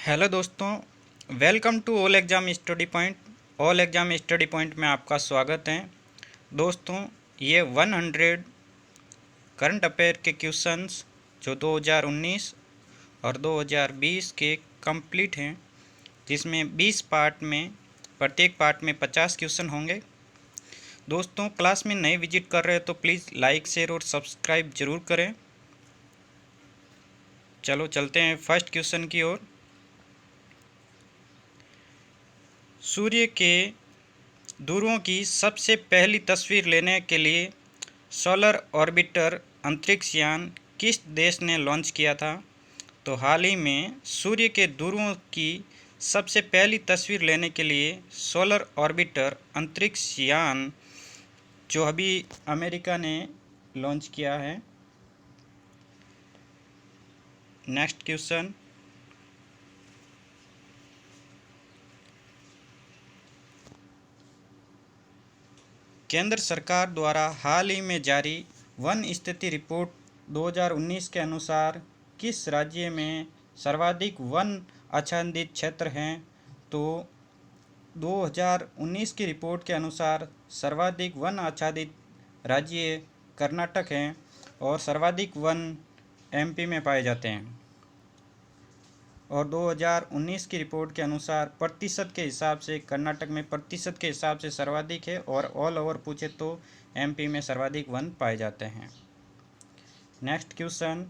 Hello दोस्तों, welcome to all exam study point. All exam study point में आपका स्वागत है। दोस्तों, ये 100 करंट अफेयर के क्वेश्चंस जो 2019 और 2020 के कंप्लीट हैं, जिसमें 20 पार्ट में प्रत्येक पार्ट में 50 क्वेश्चन होंगे। दोस्तों, क्लास में नए विजिट कर रहे हैं तो प्लीज़ लाइक शेयर और सब्सक्राइब ज़रूर करें। चलो चलते हैं फर्स्ट क्वेश्चन की ओर। सूर्य के ध्रुवों की सबसे पहली तस्वीर लेने के लिए सोलर ऑर्बिटर अंतरिक्ष यान किस देश ने लॉन्च किया था? तो हाल ही में सूर्य के ध्रुवों की सबसे पहली तस्वीर लेने के लिए सोलर ऑर्बिटर अंतरिक्ष यान जो अभी अमेरिका ने लॉन्च किया है। Next question. केंद्र सरकार द्वारा हाल ही में जारी वन स्थिति रिपोर्ट 2019 के अनुसार किस राज्य में सर्वाधिक वन आच्छादित क्षेत्र हैं? तो 2019 की रिपोर्ट के अनुसार सर्वाधिक वन आच्छादित राज्य कर्नाटक हैं और सर्वाधिक वन एमपी में पाए जाते हैं। और 2019 की रिपोर्ट के अनुसार प्रतिशत के हिसाब से कर्नाटक में प्रतिशत के हिसाब से सर्वाधिक है और ऑल ओवर पूछे तो एमपी में सर्वाधिक वन पाए जाते हैं। Next question.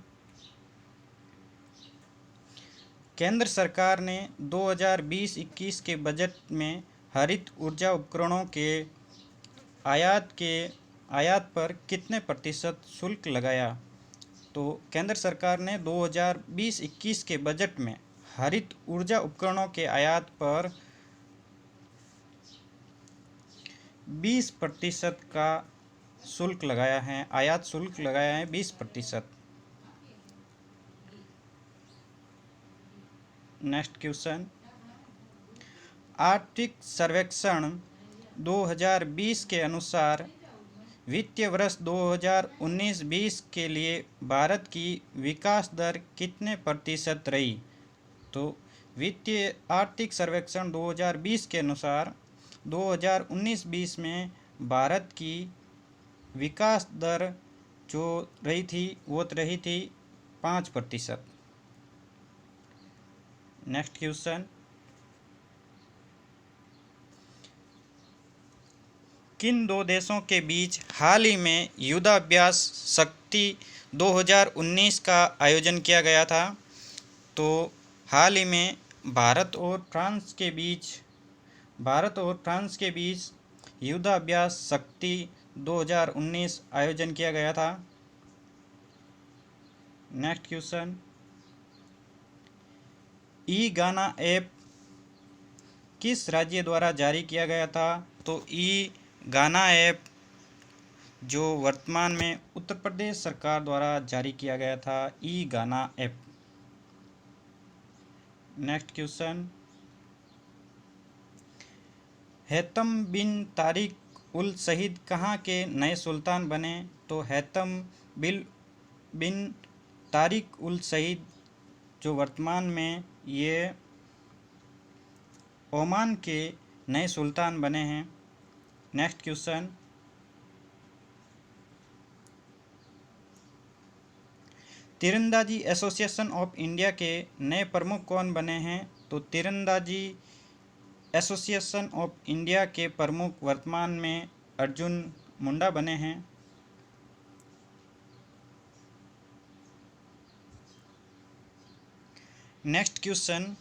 केंद्र सरकार ने 2020-21 के बजट में हरित ऊर्जा उपकरणों के आयात पर कितने प्रतिशत शुल्क लगाया? तो केंद्र सरकार ने 2020-21 के बजट में हरित ऊर्जा उपकरणों के आयात पर 20% का शुल्क लगाया है। आयात शुल्क लगाया है 20%। Next question. आर्थिक सर्वेक्षण 2020 के अनुसार वित्तीय वर्ष 2019-20 के लिए भारत की विकास दर कितने प्रतिशत रही? तो वित्तीय आर्थिक सर्वेक्षण 2020 के अनुसार 2019-20 में भारत की विकास दर जो रही थी वो रही थी 5%। Next question. किन दो देशों के बीच हाल ही में युद्धाभ्यास शक्ति 2019 का आयोजन किया गया था? तो हाल ही में भारत और फ्रांस के बीच युद्धाभ्यास शक्ति 2019 आयोजन किया गया था। Next question. ई गाना ऐप किस राज्य द्वारा जारी किया गया था? तो ई गाना ऐप जो वर्तमान में उत्तर प्रदेश सरकार द्वारा जारी किया गया था, ई Gaana app. Next question. Haitham bin Tariq ul Said कहाँ के नए सुल्तान बने? तो Haitham bin Tariq ul Saeed जो वर्तमान में ये ओमान के नए सुल्तान बने हैं। Next question. तीरंदाजी एसोसिएशन ऑफ इंडिया के नए प्रमुख कौन बने हैं? तो तीरंदाजी एसोसिएशन ऑफ इंडिया के प्रमुख वर्तमान में अर्जुन मुंडा बने हैं। Next question.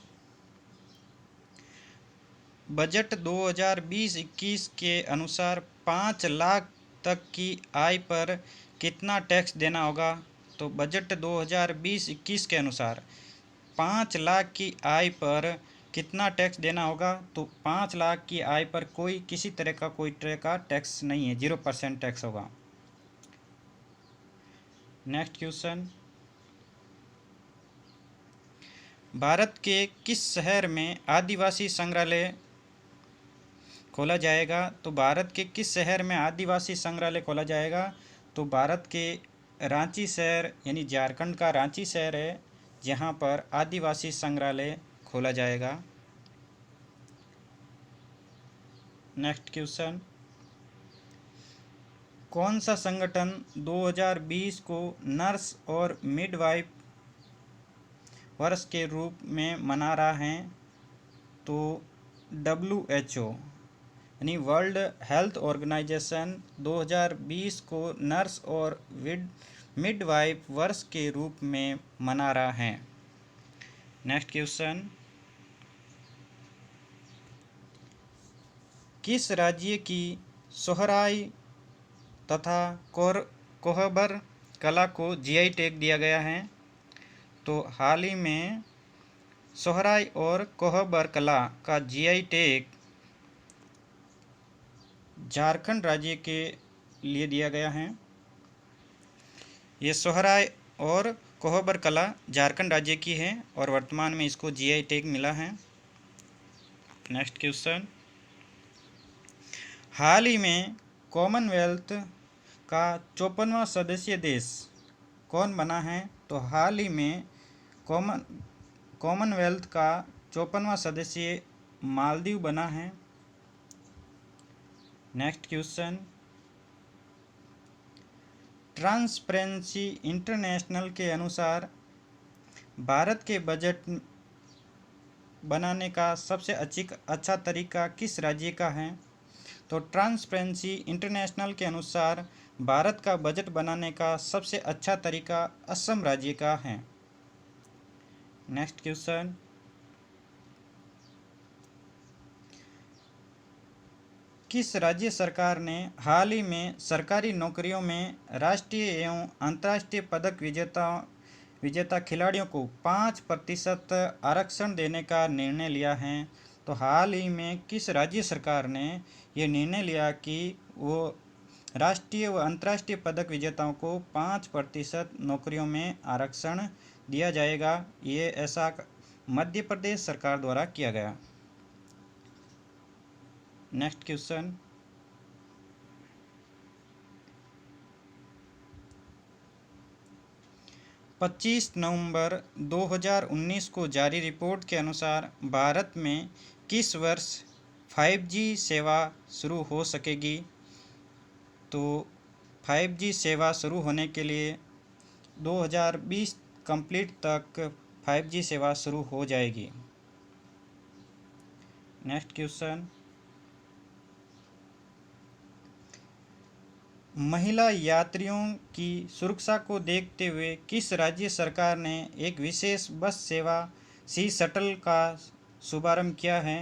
बजट 2020-21 के अनुसार 5 लाख तक की आय पर कितना टैक्स देना होगा? तो बजट 2020-21 के अनुसार 5 लाख की आय पर कितना टैक्स देना होगा? तो 5 लाख की आय पर किसी तरह का टैक्स नहीं है, 0% टैक्स होगा। Next question. भारत के किस शहर में आदिवासी संग्रहालय खोला जाएगा? तो भारत के किस शहर में आदिवासी संग्रहालय खोला जाएगा? तो भारत के रांची शहर यानी झारखंड का रांची शहर है जहां पर आदिवासी संग्रहालय खोला जाएगा। नेक्स्ट क्वेश्चन, कौन सा संगठन 2020 को नर्स और मिडवाइफ वर्ष के रूप में मना रहा है? तो WHO यानी वर्ल्ड हेल्थ ऑर्गेनाइजेशन 2020 को नर्स और मिडवाइफ वर्ष के रूप में मना रहा है। नेक्स्ट क्वेश्चन, किस राज्य की सोहराई तथा कोहबर कला को GI टैग दिया गया है? तो हाल ही में सोहराई और कोहबर कला का GI टैग झारखंड राज्य के लिए दिया गया है। ये सोहराई और कोहबर कला झारखंड राज्य की है और वर्तमान में इसको GI टैग मिला है। नेक्स्ट क्वेश्चन, हाल ही में कॉमनवेल्थ का 54वां सदस्य देश कौन बना है? तो हाल ही में कॉमनवेल्थ का 54वां सदस्य मालदीव बना है। नेक्स्ट क्वेश्चन, ट्रांसपेरेंसी इंटरनेशनल के अनुसार भारत के बजट बनाने का सबसे अच्छा तरीका किस राज्य का है? तो ट्रांसपेरेंसी इंटरनेशनल के अनुसार भारत का बजट बनाने का सबसे अच्छा तरीका असम राज्य का है। नेक्स्ट क्वेश्चन, किस राज्य सरकार ने हाल ही में सरकारी नौकरियों में राष्ट्रीय एवं अंतर्राष्ट्रीय पदक विजेता खिलाड़ियों को 5% आरक्षण देने का निर्णय लिया है? तो हाल ही में किस राज्य सरकार ने यह निर्णय लिया कि वो राष्ट्रीय व अंतर्राष्ट्रीय पदक विजेताओं को 5% नौकरियों में आरक्षण दिया जाएगा? ये ऐसा मध्य प्रदेश सरकार द्वारा किया गया। नेक्स्ट क्वेश्चन, पच्चीस नवंबर 2019 को जारी रिपोर्ट के अनुसार भारत में किस वर्ष 5G सेवा शुरू हो सकेगी? तो 5G सेवा शुरू होने के लिए 2020 कंप्लीट तक 5G सेवा शुरू हो जाएगी। नेक्स्ट क्वेश्चन, महिला यात्रियों की सुरक्षा को देखते हुए किस राज्य सरकार ने एक विशेष बस सेवा सी शटल का शुभारंभ किया है?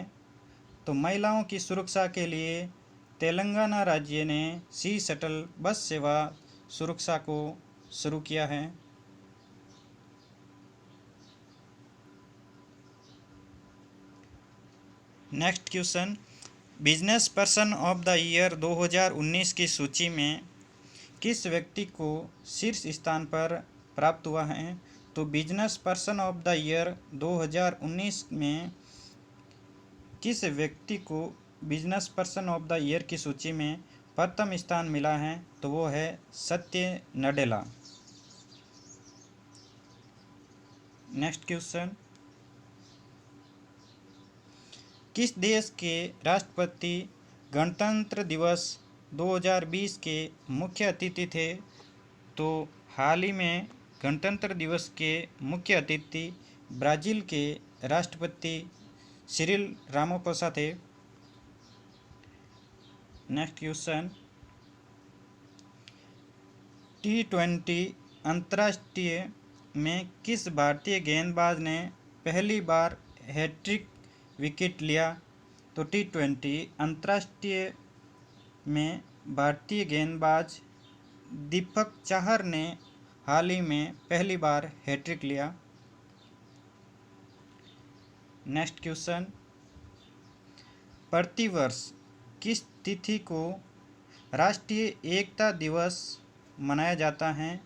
तो महिलाओं की सुरक्षा के लिए तेलंगाना राज्य ने सी शटल बस सेवा सुरक्षा को शुरू किया है। Next question, business person of the year 2019 की सूची में किस व्यक्ति को शीर्ष स्थान पर प्राप्त हुआ है? तो business person of the year 2019 में किस व्यक्ति को business person of the year की सूची में प्रथम स्थान मिला है? तो वो है सत्य नडेला। नेक्स्ट क्वेश्चन, किस देश के राष्ट्रपति गणतंत्र दिवस 2020 के मुख्य अतिथि थे? तो हाल ही में गणतंत्र दिवस के मुख्य अतिथि ब्राज़ील के राष्ट्रपति सिरिल रामापोसा थे। नेक्स्ट क्वेश्चन, T20 अंतर्राष्ट्रीय में किस भारतीय गेंदबाज ने पहली बार हैट्रिक विकेट लिया? तो T20 अंतर्राष्ट्रीय में भारतीय गेंदबाज दीपक चाहर ने हाल ही में पहली बार हैट्रिक लिया। नेक्स्ट क्वेश्चन, प्रतिवर्ष किस तिथि को राष्ट्रीय एकता दिवस मनाया जाता है?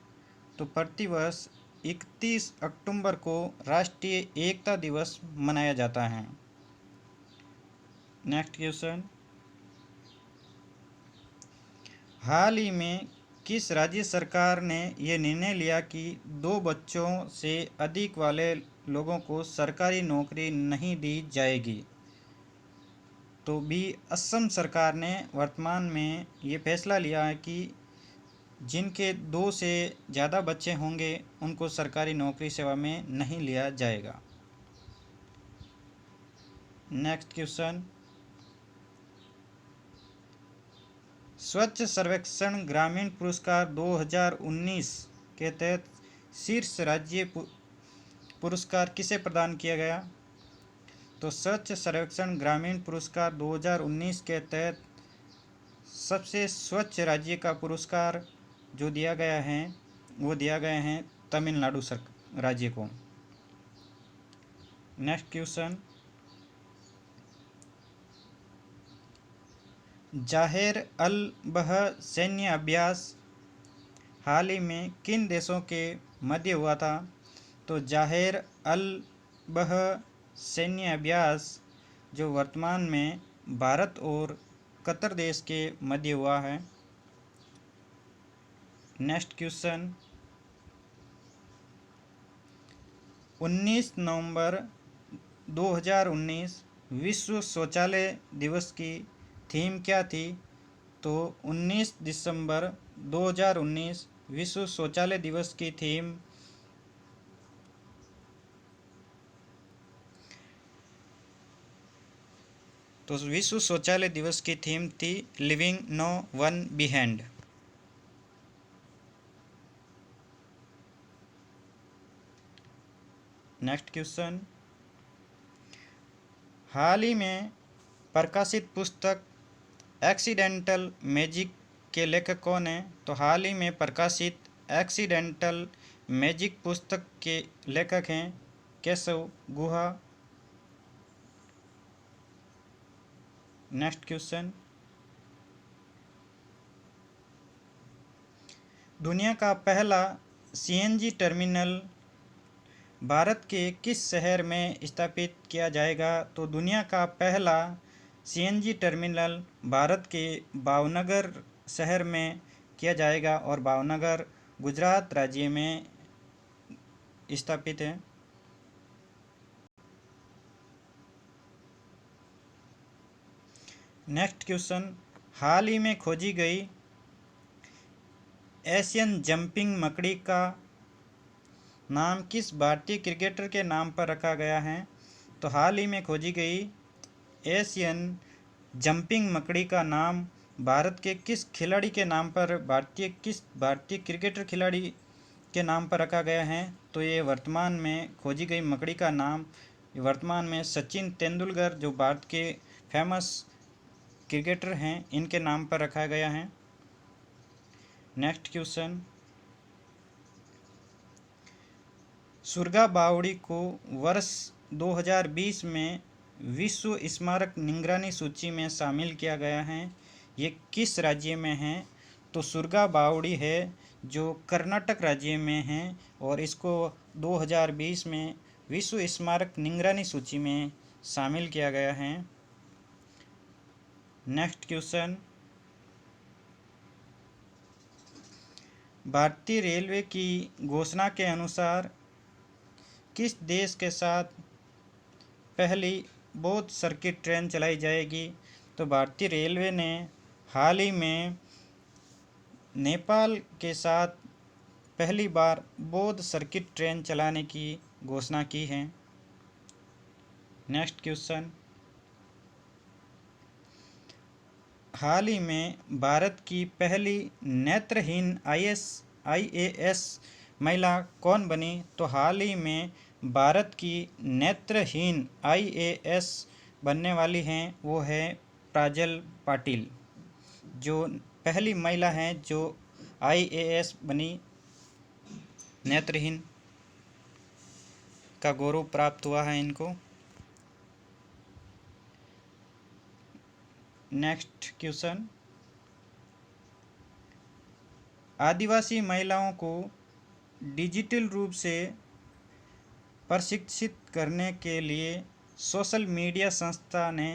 तो प्रतिवर्ष 31 अक्टूबर को राष्ट्रीय एकता दिवस मनाया जाता है। नेक्स्ट क्वेश्चन, हाल ही में किस राज्य सरकार ने ये निर्णय लिया कि 2 बच्चों से अधिक वाले लोगों को सरकारी नौकरी नहीं दी जाएगी? तो बी, असम सरकार ने वर्तमान में ये फैसला लिया है कि जिनके 2 से ज़्यादा बच्चे होंगे उनको सरकारी नौकरी सेवा में नहीं लिया जाएगा। नेक्स्ट क्वेश्चन, स्वच्छ सर्वेक्षण ग्रामीण पुरस्कार 2019 के तहत शीर्ष राज्य पुरस्कार किसे प्रदान किया गया? तो स्वच्छ सर्वेक्षण ग्रामीण पुरस्कार 2019 के तहत सबसे स्वच्छ राज्य का पुरस्कार जो दिया गया है वो दिया गया है तमिलनाडु राज्य को। नेक्स्ट क्वेश्चन, जाहिर अल बह सैन्य अभ्यास हाल ही में किन देशों के मध्य हुआ था? तो जाहिर अल बह सैन्य अभ्यास जो वर्तमान में भारत और कतर देश के मध्य हुआ है। नेक्स्ट क्वेश्चन, 19 नवंबर 2019 विश्व शौचालय दिवस की थीम क्या थी? तो 19 दिसंबर 2019 विश्व शौचालय दिवस की थीम विश्व शौचालय दिवस की थीम थी living no one behind. Next question, हाल ही में प्रकाशित पुस्तक एक्सीडेंटल मैजिक के लेखक कौन है? तो हाल ही में प्रकाशित एक्सीडेंटल मैजिक पुस्तक के लेखक हैं केशव गुहा। नेक्स्ट क्वेश्चन, दुनिया का पहला सीएनजी टर्मिनल भारत के किस शहर में स्थापित किया जाएगा? तो दुनिया का पहला सीएनजी टर्मिनल भारत के भावनगर शहर में किया जाएगा और भावनगर गुजरात राज्य में स्थापित है। नेक्स्ट क्वेश्चन, हाल ही में खोजी गई एशियन जंपिंग मकड़ी का नाम किस भारतीय क्रिकेटर के नाम पर रखा गया है? तो हाल ही में खोजी गई एशियन जंपिंग मकड़ी का नाम भारत के किस खिलाड़ी के नाम पर किस भारतीय क्रिकेटर खिलाड़ी के नाम पर रखा गया है? तो ये वर्तमान में खोजी गई मकड़ी का नाम वर्तमान में सचिन तेंदुलकर जो भारत के फेमस क्रिकेटर हैं इनके नाम पर रखा गया है। नेक्स्ट क्वेश्चन, सुरगा बावड़ी को वर्ष 2020 में विश्व स्मारक निगरानी सूची में शामिल किया गया है। ये किस राज्य में है? तो सुरगा बावड़ी है जो कर्नाटक राज्य में है और इसको 2020 में विश्व स्मारक निगरानी सूची में शामिल किया गया है। नेक्स्ट क्वेश्चन, भारतीय रेलवे की घोषणा के अनुसार किस देश के साथ पहली बौद्ध सर्किट ट्रेन चलाई जाएगी? तो भारतीय रेलवे ने हाल ही में नेपाल के साथ पहली बार बौद्ध सर्किट ट्रेन चलाने की घोषणा की है। नेक्स्ट क्वेश्चन, हाल ही में भारत की पहली नेत्रहीन IAS महिला कौन बनी? तो हाल ही में भारत की नेत्रहीन IAS बनने वाली हैं वो है प्राजल पाटिल, जो पहली महिला हैं जो IAS बनी, नेत्रहीन का गौरव प्राप्त हुआ है इनको। नेक्स्ट क्वेश्चन, आदिवासी महिलाओं को डिजिटल रूप से प्रशिक्षित करने के लिए सोशल मीडिया संस्था ने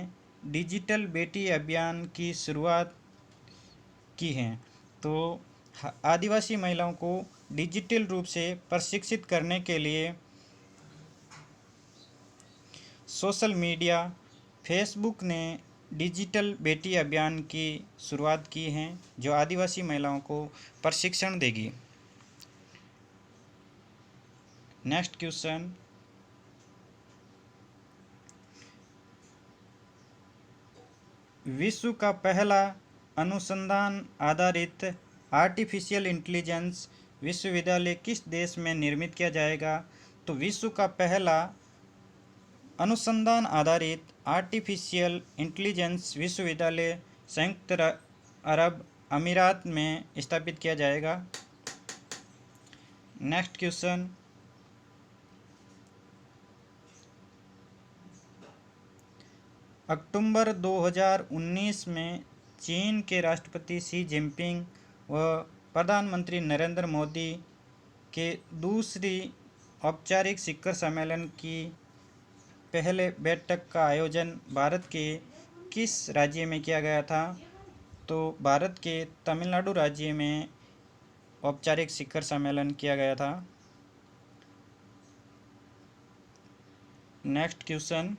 डिजिटल बेटी अभियान की शुरुआत की है। तो आदिवासी महिलाओं को डिजिटल रूप से प्रशिक्षित करने के लिए सोशल मीडिया फेसबुक ने डिजिटल बेटी अभियान की शुरुआत की है, जो आदिवासी महिलाओं को प्रशिक्षण देगी। नेक्स्ट क्वेश्चन, विश्व का पहला अनुसंधान आधारित आर्टिफिशियल इंटेलिजेंस विश्वविद्यालय किस देश में निर्मित किया जाएगा? तो विश्व का पहला अनुसंधान आधारित आर्टिफिशियल इंटेलिजेंस विश्वविद्यालय संयुक्त अरब अमीरात में स्थापित किया जाएगा। नेक्स्ट क्वेश्चन, अक्टूबर 2019 में चीन के राष्ट्रपति शी जिनपिंग व प्रधानमंत्री नरेंद्र मोदी के दूसरी औपचारिक शिखर सम्मेलन की पहले बैठक का आयोजन भारत के किस राज्य में किया गया था? तो भारत के तमिलनाडु राज्य में औपचारिक शिखर सम्मेलन किया गया था। नेक्स्ट क्वेश्चन,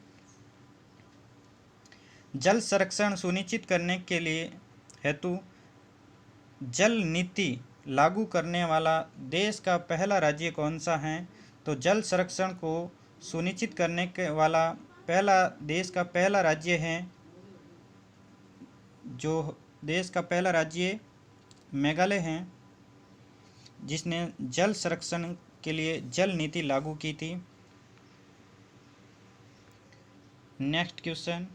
जल संरक्षण सुनिश्चित करने के लिए हेतु जल नीति लागू करने वाला देश का पहला राज्य कौन सा है? तो जल संरक्षण को सुनिश्चित करने के वाला देश का पहला राज्य है, जो देश का पहला राज्य मेघालय है, जिसने जल संरक्षण के लिए जल नीति लागू की थी। नेक्स्ट क्वेश्चन,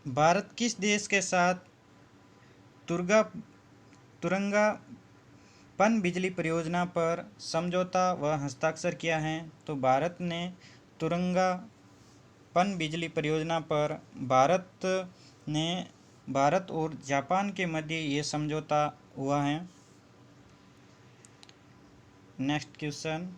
भारत किस देश के साथ तुरंगा पन बिजली परियोजना पर समझौता व हस्ताक्षर किया है? तो भारत ने तुरंगा पन बिजली परियोजना पर भारत और जापान के मध्य ये समझौता हुआ है। नेक्स्ट क्वेश्चन,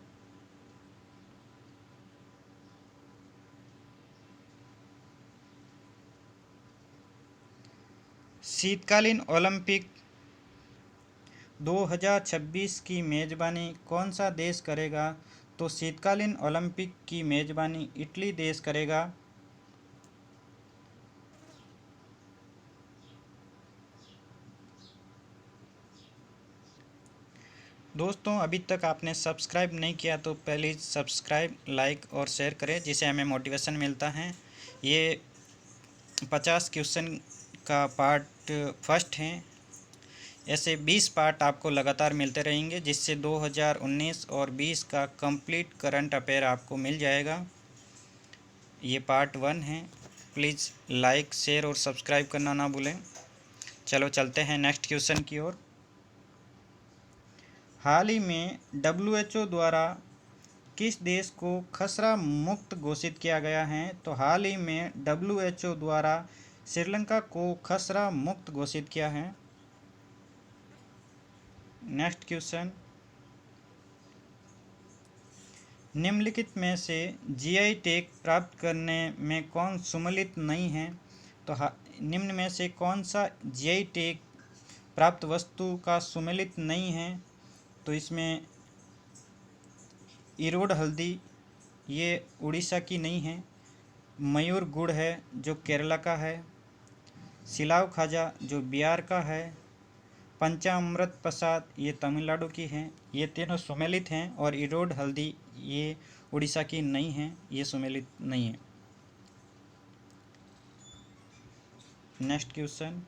शीतकालीन ओलंपिक 2026 की मेज़बानी कौन सा देश करेगा? तो शीतकालीन ओलंपिक की मेज़बानी इटली देश करेगा। दोस्तों, अभी तक आपने सब्सक्राइब नहीं किया तो प्लीज़ सब्सक्राइब, लाइक और शेयर करें, जिससे हमें मोटिवेशन मिलता है। ये 50 क्वेश्चन का पार्ट फर्स्ट है। ऐसे 20 पार्ट आपको लगातार मिलते रहेंगे, जिससे 2019 और 20 का कंप्लीट करंट अफेयर आपको मिल जाएगा। ये पार्ट 1 है। प्लीज़ लाइक, शेयर और सब्सक्राइब करना ना भूलें। चलो चलते हैं नेक्स्ट क्वेश्चन की ओर। हाल ही में WHO द्वारा किस देश को खसरा मुक्त घोषित किया गया है? तो हाल ही में WHO द्वारा श्रीलंका को खसरा मुक्त घोषित किया है। नेक्स्ट क्वेश्चन, निम्नलिखित में से GI टैग प्राप्त करने में कौन सम्मिलित नहीं है? तो निम्न में से कौन सा GI टैग प्राप्त वस्तु का सम्मिलित नहीं है? तो इसमें इरोड हल्दी, ये उड़ीसा की नहीं है। मयूर गुड़ है, जो केरला का है। सिलाव खाजा, जो बिहार का है। पंचामृत प्रसाद, ये तमिलनाडु की हैं। ये तीनों सम्मिलित हैं। और इरोड हल्दी, ये उड़ीसा की नहीं है, ये सम्मिलित नहीं है। नेक्स्ट क्वेश्चन,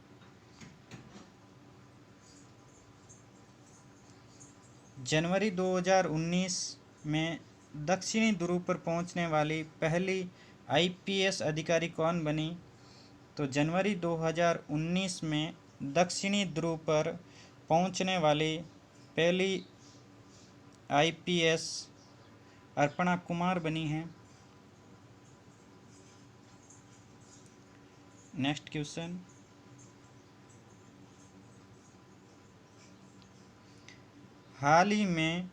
जनवरी 2019 में दक्षिणी ध्रुव पर पहुंचने वाली पहली IPS अधिकारी कौन बनी? तो जनवरी 2019 में दक्षिणी ध्रुव पर पहुंचने वाली पहली IPS अर्पणा कुमार बनी है। नेक्स्ट क्वेश्चन, हाल ही में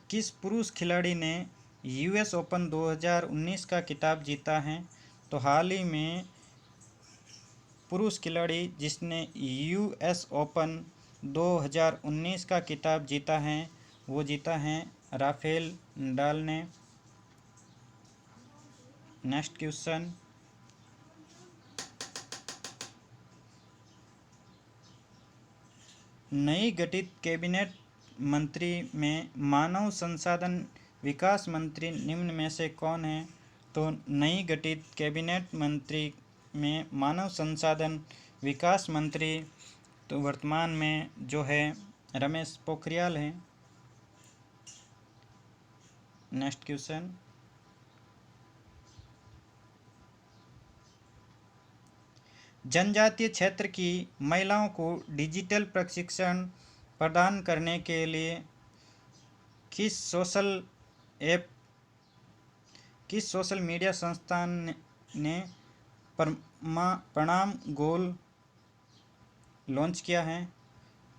किस पुरुष खिलाड़ी ने US ओपन 2019 का खिताब जीता है? तो हाल ही में पुरुष खिलाड़ी जिसने यूएस ओपन 2019 का खिताब जीता है वो जीता है राफेल नडाल ने। नेक्स्ट क्वेश्चन, नई गठित कैबिनेट मंत्री में मानव संसाधन विकास मंत्री निम्न में से कौन है? तो नई गठित कैबिनेट मंत्री में मानव संसाधन विकास मंत्री तो वर्तमान में जो है रमेश पोखरियाल है। नेक्स्ट क्वेश्चन, जनजातीय क्षेत्र की महिलाओं को डिजिटल प्रशिक्षण प्रदान करने के लिए किस सोशल मीडिया संस्थान ने प्रणाम गोल लॉन्च किया है?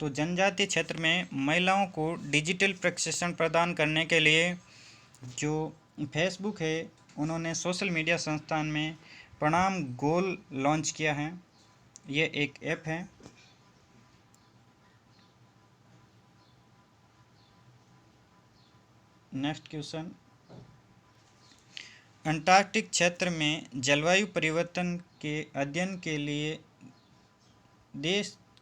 तो जनजातीय क्षेत्र में महिलाओं को डिजिटल प्रशिक्षण प्रदान करने के लिए जो फेसबुक है उन्होंने सोशल मीडिया संस्थान में प्रणाम गोल लॉन्च किया है। ये एक ऐप है। नेक्स्ट क्वेश्चन, अंटार्कटिक क्षेत्र में जलवायु परिवर्तन के अध्ययन के लिए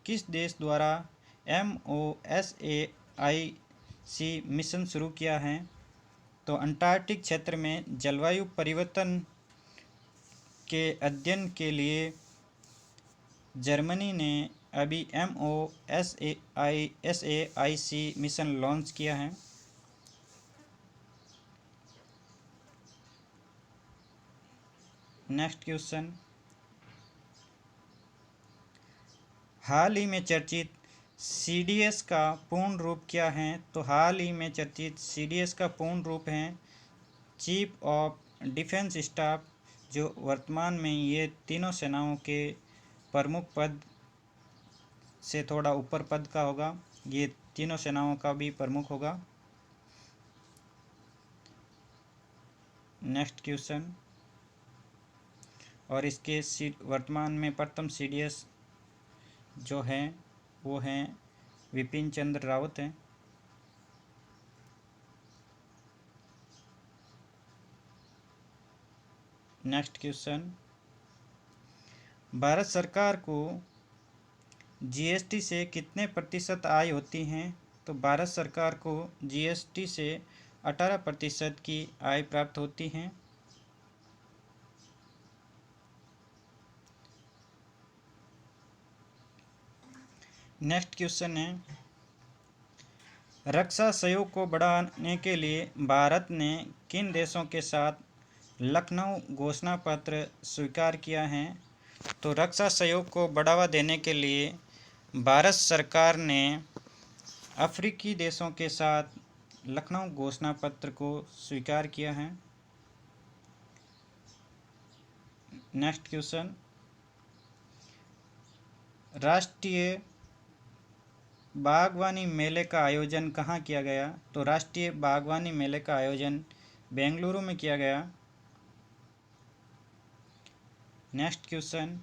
किस देश द्वारा MOSAIC मिशन शुरू किया है? तो अंटार्कटिक क्षेत्र में जलवायु परिवर्तन के अध्ययन के लिए जर्मनी ने अभी MOSAIC मिशन लॉन्च किया है। नेक्स्ट क्वेश्चन, हाल ही में चर्चित CDS का पूर्ण रूप क्या है? तो हाल ही में चर्चित CDS का पूर्ण रूप है चीफ ऑफ डिफेंस स्टाफ, जो वर्तमान में ये तीनों सेनाओं के प्रमुख पद से थोड़ा ऊपर पद का होगा। ये तीनों सेनाओं का भी प्रमुख होगा। नेक्स्ट क्वेश्चन, और इसके वर्तमान में प्रथम CDS जो है वो हैं विपिन चंद्र रावत हैं। नेक्स्ट क्वेश्चन, भारत सरकार को GST से कितने प्रतिशत आय होती हैं? तो भारत सरकार को GST से 18% की आय प्राप्त होती हैं। नेक्स्ट क्वेश्चन है, रक्षा सहयोग को बढ़ाने के लिए भारत ने किन देशों के साथ लखनऊ घोषणा पत्र स्वीकार किया है? तो रक्षा सहयोग को बढ़ावा देने के लिए भारत सरकार ने अफ्रीकी देशों के साथ लखनऊ घोषणा पत्र को स्वीकार किया है। नेक्स्ट क्वेश्चन, राष्ट्रीय बागवानी मेले का आयोजन कहाँ किया गया? तो राष्ट्रीय बागवानी मेले का आयोजन बेंगलुरु में किया गया। नेक्स्ट क्वेश्चन,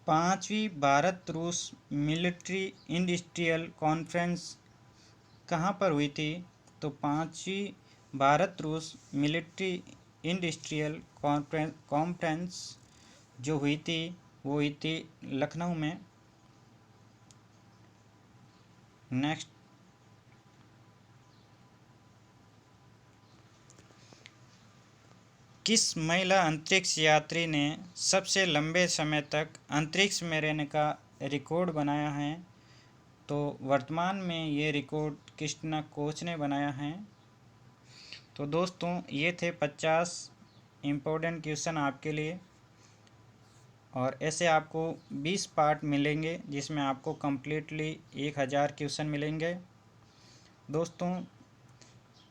पांचवी भारत रूस मिलिट्री इंडस्ट्रियल कॉन्फ्रेंस कहाँ पर हुई थी? तो पांचवी भारत रूस मिलिट्री इंडस्ट्रियल कॉन्फ्रेंस जो हुई थी वो हुई थी लखनऊ में। नेक्स्ट, किस महिला अंतरिक्ष यात्री ने सबसे लंबे समय तक अंतरिक्ष में रहने का रिकॉर्ड बनाया है? तो वर्तमान में ये रिकॉर्ड क्रिस्टिना कोच ने बनाया है। तो दोस्तों ये थे 50 इम्पोर्टेंट क्वेश्चन आपके लिए, और ऐसे आपको 20 पार्ट मिलेंगे जिसमें आपको कम्प्लीटली 1000 क्वेश्चन मिलेंगे। दोस्तों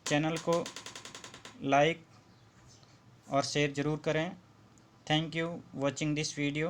चैनल को लाइक और शेयर ज़रूर करें। Thank you watching this video.